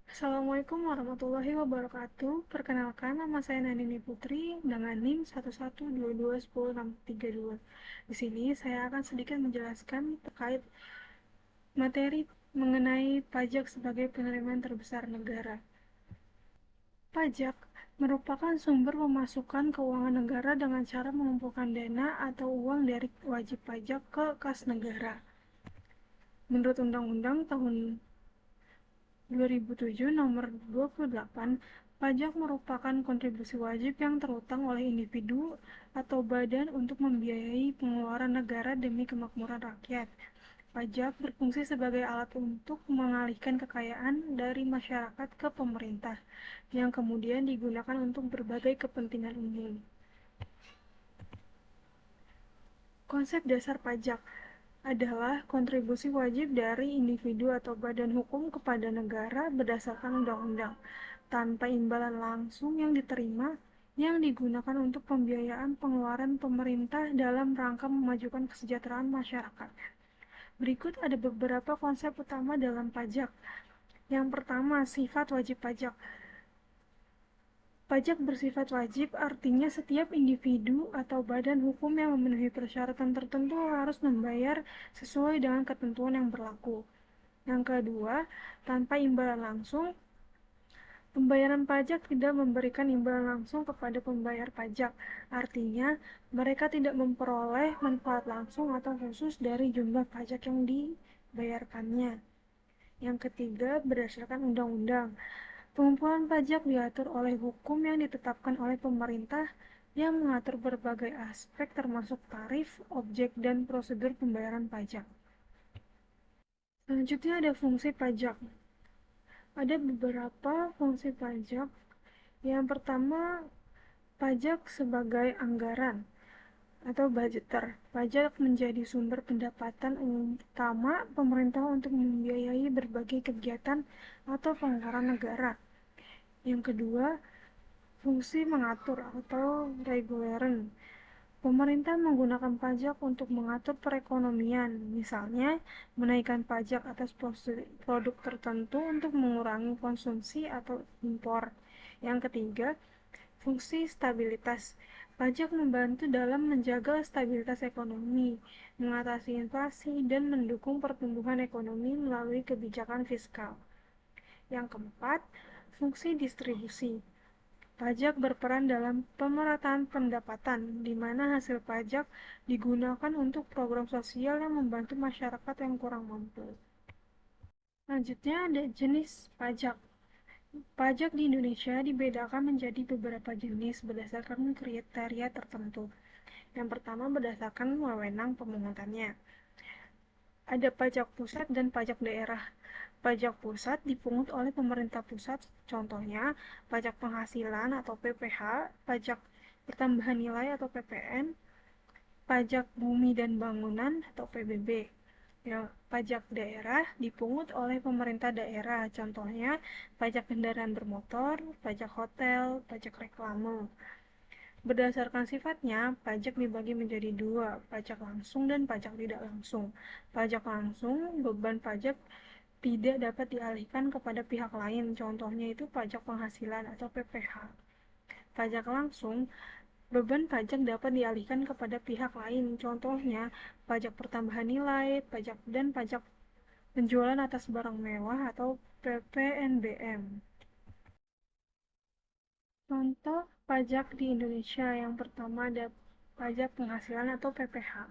Assalamualaikum warahmatullahi wabarakatuh. Perkenalkan, nama saya Nandini Putri dengan NIM 112210632. Di sini saya akan sedikit menjelaskan terkait materi mengenai pajak sebagai penerimaan terbesar negara. Pajak merupakan sumber pemasukan keuangan negara dengan cara mengumpulkan dana atau uang dari wajib pajak ke kas negara. Menurut Undang-Undang Tahun 2007 Nomor 28, pajak merupakan kontribusi wajib yang terutang oleh individu atau badan untuk membiayai pengeluaran negara demi kemakmuran rakyat. Pajak berfungsi sebagai alat untuk mengalihkan kekayaan dari masyarakat ke pemerintah, yang kemudian digunakan untuk berbagai kepentingan umum. Konsep dasar pajak adalah kontribusi wajib dari individu atau badan hukum kepada negara berdasarkan undang-undang, tanpa imbalan langsung yang diterima, yang digunakan untuk pembiayaan pengeluaran pemerintah dalam rangka memajukan kesejahteraan masyarakat. Berikut ada beberapa konsep utama dalam pajak. Yang pertama, sifat wajib pajak. Pajak bersifat wajib artinya setiap individu atau badan hukum yang memenuhi persyaratan tertentu harus membayar sesuai dengan ketentuan yang berlaku. Yang kedua, tanpa imbalan langsung. Pembayaran pajak tidak memberikan imbalan langsung kepada pembayar pajak, artinya mereka tidak memperoleh manfaat langsung atau khusus dari jumlah pajak yang dibayarkannya. Yang ketiga, berdasarkan undang-undang. Pengumpulan pajak diatur oleh hukum yang ditetapkan oleh pemerintah yang mengatur berbagai aspek termasuk tarif, objek, dan prosedur pembayaran pajak. Selanjutnya ada fungsi pajak. Ada beberapa fungsi pajak. Yang pertama, pajak sebagai anggaran atau budgeter. Pajak menjadi sumber pendapatan utama pemerintah untuk membiayai berbagai kegiatan atau pengeluaran negara. Yang kedua, fungsi mengatur atau reguleren. Pemerintah menggunakan pajak untuk mengatur perekonomian, misalnya menaikkan pajak atas produk tertentu untuk mengurangi konsumsi atau impor. Yang ketiga, fungsi stabilitas. Pajak membantu dalam menjaga stabilitas ekonomi, mengatasi inflasi, dan mendukung pertumbuhan ekonomi melalui kebijakan fiskal. Yang keempat, fungsi distribusi. Pajak berperan dalam pemerataan pendapatan, di mana hasil pajak digunakan untuk program sosial yang membantu masyarakat yang kurang mampu. Selanjutnya ada jenis pajak. Pajak di Indonesia dibedakan menjadi beberapa jenis berdasarkan kriteria tertentu. Yang pertama berdasarkan wewenang pemungutannya. Ada pajak pusat dan pajak daerah. Pajak pusat dipungut oleh pemerintah pusat, contohnya pajak penghasilan atau PPH, pajak pertambahan nilai atau PPN, pajak bumi dan bangunan atau PBB. Ya, pajak daerah dipungut oleh pemerintah daerah, contohnya pajak kendaraan bermotor, pajak hotel, pajak reklame. Berdasarkan sifatnya, pajak dibagi menjadi dua, pajak langsung dan pajak tidak langsung. Pajak langsung, beban pajak tidak dapat dialihkan kepada pihak lain, contohnya itu pajak penghasilan atau PPH. Pajak langsung, beban pajak dapat dialihkan kepada pihak lain, contohnya pajak pertambahan nilai, pajak penjualan atas barang mewah atau PPNBM. Contoh pajak di Indonesia yang pertama ada pajak penghasilan atau PPH.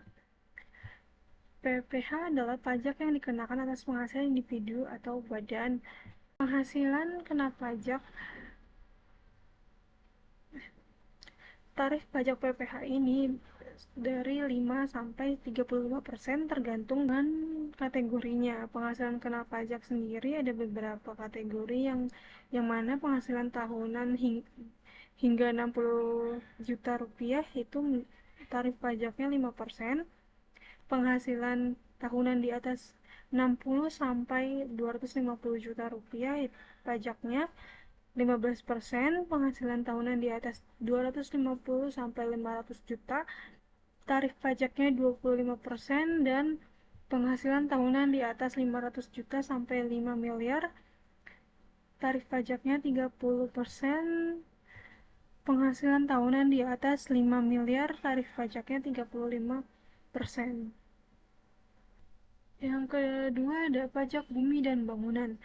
PPH adalah pajak yang dikenakan atas penghasilan individu atau badan. Penghasilan kena pajak. Tarif pajak PPH ini dari 5 sampai 35% tergantung dengan kategorinya. Penghasilan kena pajak sendiri ada beberapa kategori yang mana penghasilan tahunan hingga 60 juta rupiah itu tarif pajaknya 5%. Penghasilan tahunan di atas 60 sampai 250 juta rupiah pajaknya 15%, penghasilan tahunan di atas 250 sampai 500 juta, tarif pajaknya 25%, dan penghasilan tahunan di atas 500 juta sampai 5 miliar, tarif pajaknya 30%, penghasilan tahunan di atas 5 miliar, tarif pajaknya 35%. Yang kedua ada pajak bumi dan bangunan.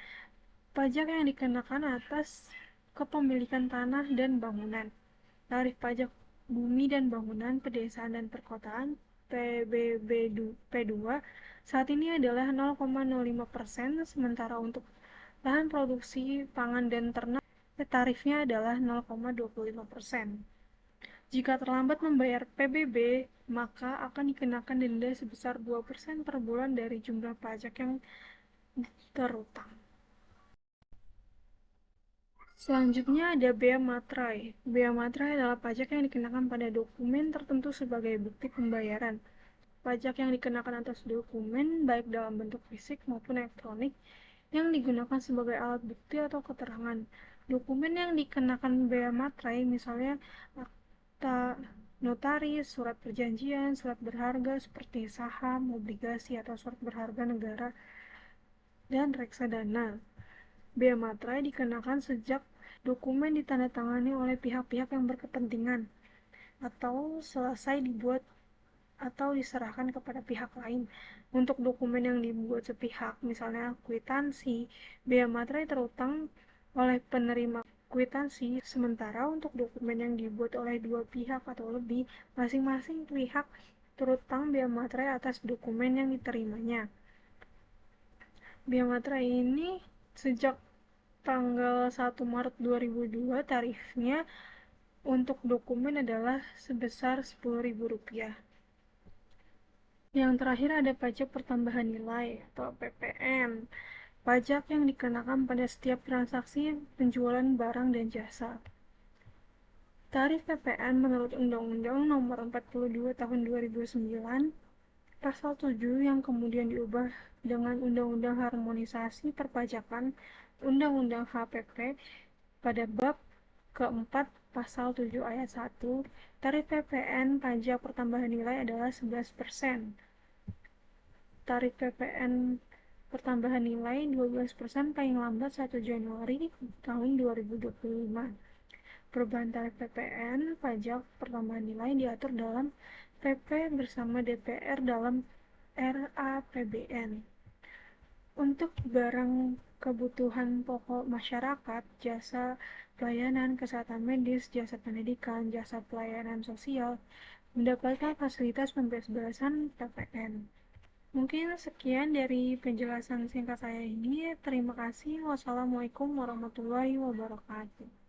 Pajak yang dikenakan atas kepemilikan tanah dan bangunan. Tarif pajak bumi dan bangunan pedesaan dan perkotaan PBB-P2 saat ini adalah 0,05%, sementara untuk lahan produksi pangan dan ternak tarifnya adalah 0,25%. Jika terlambat membayar PBB, maka akan dikenakan denda sebesar 2% per bulan dari jumlah pajak yang terutang. Selanjutnya ada bea materai. Bea materai adalah pajak yang dikenakan pada dokumen tertentu sebagai bukti pembayaran. Pajak yang dikenakan atas dokumen, baik dalam bentuk fisik maupun elektronik, yang digunakan sebagai alat bukti atau keterangan. Dokumen yang dikenakan bea materai misalnya akta notaris, surat perjanjian, surat berharga seperti saham, obligasi, atau surat berharga negara, dan reksadana. Bea materai dikenakan sejak dokumen ditandatangani oleh pihak-pihak yang berkepentingan atau selesai dibuat atau diserahkan kepada pihak lain. Untuk dokumen yang dibuat sepihak, misalnya kwitansi, bea materai terutang oleh penerima kwitansi, sementara untuk dokumen yang dibuat oleh dua pihak atau lebih, masing-masing pihak terutang bea materai atas dokumen yang diterimanya. Bea materai ini sejak tanggal 1 Maret 2002 tarifnya untuk dokumen adalah sebesar Rp10.000. Yang terakhir ada pajak pertambahan nilai atau PPN. Pajak yang dikenakan pada setiap transaksi penjualan barang dan jasa. Tarif PPN menurut Undang-Undang Nomor 42 Tahun 2009, Pasal 7 yang kemudian diubah dengan Undang-Undang Harmonisasi Perpajakan Undang-Undang HPP pada bab keempat Pasal 7 ayat 1, tarif PPN pajak pertambahan nilai adalah 11%. Tarif PPN pertambahan nilai 12% paling lambat 1 Januari tahun 2025. Perubahan tarif PPN pajak pertambahan nilai diatur dalam PP bersama DPR dalam RAPBN. Untuk barang kebutuhan pokok masyarakat, jasa pelayanan kesehatan medis, jasa pendidikan, jasa pelayanan sosial, mendapatkan fasilitas pembebasan PPN. Mungkin sekian dari penjelasan singkat saya ini. Terima kasih. Wassalamualaikum warahmatullahi wabarakatuh.